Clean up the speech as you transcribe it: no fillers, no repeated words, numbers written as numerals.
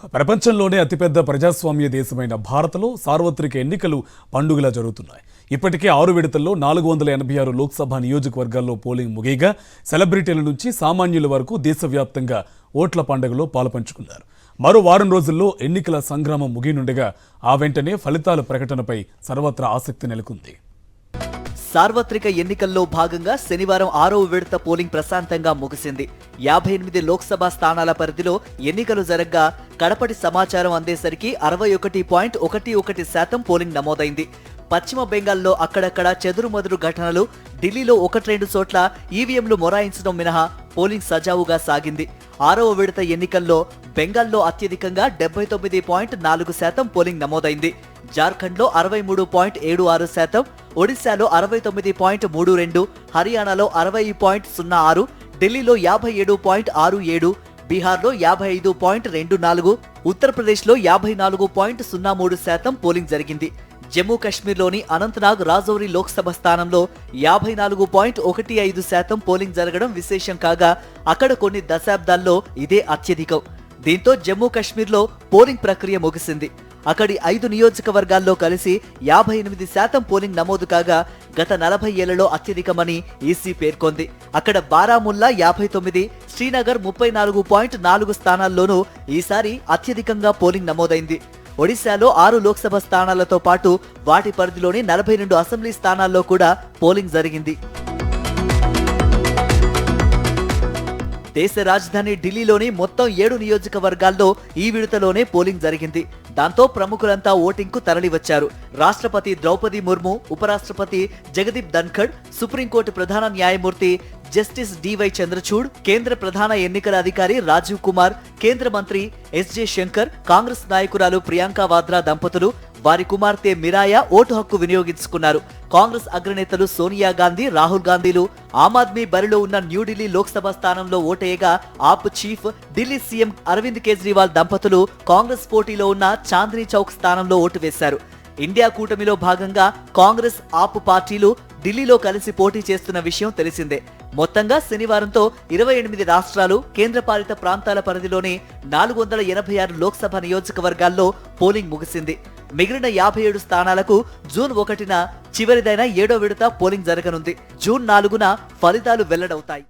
ప్రపంచంలోనే అతిపెద్ద ప్రజాస్వామ్య దేశమైన భారత్లో సార్వత్రిక ఎన్నికలు పండుగలా జరుగుతున్నాయి. ఇప్పటికే 6 విడతల్లో 486 లోక్సభ నియోజకవర్గాల్లో పోలింగ్ ముగియగా సెలబ్రిటీల నుంచి సామాన్యుల వరకు దేశవ్యాప్తంగా ఓట్ల పండుగలో పాలుపంచుకున్నారు. మరో వారం రోజుల్లో ఎన్నికల సంగ్రామం ముగియనుండగా ఆ వెంటనే ఫలితాల ప్రకటనపై సర్వత్రా ఆసక్తి నెలకొంది. సార్వత్రిక ఎన్నికల్లో భాగంగా శనివారం 6వ విడత పోలింగ్ ప్రశాంతంగా ముగిసింది. 58 లోక్సభ స్థానాల పరిధిలో ఎన్నికలు జరగ్గా కడపటి సమాచారం అందేసరికి 61.11% పోలింగ్ నమోదైంది. పశ్చిమ బెంగాల్లో అక్కడక్కడ చెదురుమదురు ఘటనలు, ఢిల్లీలో 1-2 చోట్ల ఈవీఎంలు మొరాయించడం మినహా పోలింగ్ సజావుగా సాగింది. 6వ విడత ఎన్నికల్లో బెంగాల్లో అత్యధికంగా 79.4% పోలింగ్ నమోదైంది. జార్ఖండ్లో 63.76%, ఒడిశాలో 69.32%, హర్యానాలో 60.06%, ఢిల్లీలో 57.67%, బీహార్లో 55.24%, ఉత్తరప్రదేశ్లో 54.03% పోలింగ్ జరిగింది. జమ్మూ కశ్మీర్లోని అనంతనాగ్ రాజౌరి లోక్సభ స్థానంలో 54.15% పోలింగ్ జరగడం విశేషం కాగా అక్కడ కొన్ని దశాబ్దాల్లో ఇదే అత్యధికం. దీంతో జమ్మూ కశ్మీర్లో పోలింగ్ ప్రక్రియ ముగిసింది. అక్కడి 5 నియోజకవర్గాల్లో కలిసి 58% పోలింగ్ నమోదు కాగా గత 40 ఏళ్లలో అత్యధికమని ఈసీ పేర్కొంది. అక్కడ బారాముల్లా 59, శ్రీనగర్ 34.4 స్థానాల్లోనూ ఈసారి అత్యధికంగా పోలింగ్ నమోదైంది. ఒడిశాలో 6 లోక్సభ స్థానాలతో పాటు వాటి పరిధిలోని 42 అసెంబ్లీ స్థానాల్లో కూడా పోలింగ్ జరిగింది. దేశ రాజధాని ఢిల్లీలోని మొత్తం 7 నియోజకవర్గాల్లో ఈ విడతలోనే పోలింగ్ జరిగింది. దాంతో ప్రముఖులంతా ఓటింగ్ కు తరలివచ్చారు. రాష్ట్రపతి ద్రౌపది ముర్ము, ఉపరాష్ట్రపతి జగదీప్ ధన్ఖడ్, సుప్రీంకోర్టు ప్రధాన న్యాయమూర్తి జస్టిస్ డివై చంద్రచూడ్, కేంద్ర ప్రధాన ఎన్నికల అధికారి రాజీవ్ కుమార్, కేంద్ర మంత్రి ఎస్జే శంకర్, కాంగ్రెస్ నాయకురాలు ప్రియాంక వాద్రా దంపతులు, వారి కుమార్తె మిరాయా ఓటు హక్కు వినియోగించుకున్నారు. కాంగ్రెస్ అగ్రనేతలు సోనియా గాంధీ, రాహుల్ గాంధీలు ఆమ్ ఆద్మీ బరిలో ఉన్న న్యూఢిల్లీ లోక్సభ స్థానంలో ఓటేయగా ఆప్ చీఫ్, ఢిల్లీ సీఎం అరవింద్ కేజ్రీవాల్ దంపతులు కాంగ్రెస్ పోటీలో ఉన్న చాందినీ చౌక్ స్థానంలో ఓటు వేశారు. ఇండియా కూటమిలో భాగంగా కాంగ్రెస్, ఆప్ పార్టీలు ఢిల్లీలో కలిసి పోటీ చేస్తున్న విషయం తెలిసిందే. మొత్తంగా శనివారంతో 28 రాష్ట్రాలు, కేంద్రపాలిత ప్రాంతాల పరిధిలోని 486 లోక్సభ నియోజకవర్గాల్లో పోలింగ్ ముగిసింది. మిగిలిన 57 స్థానాలకు జూన్ 1న చివరిదైన 7వ విడత పోలింగ్ జరగనుంది. జూన్ 4న ఫలితాలు వెల్లడవుతాయి.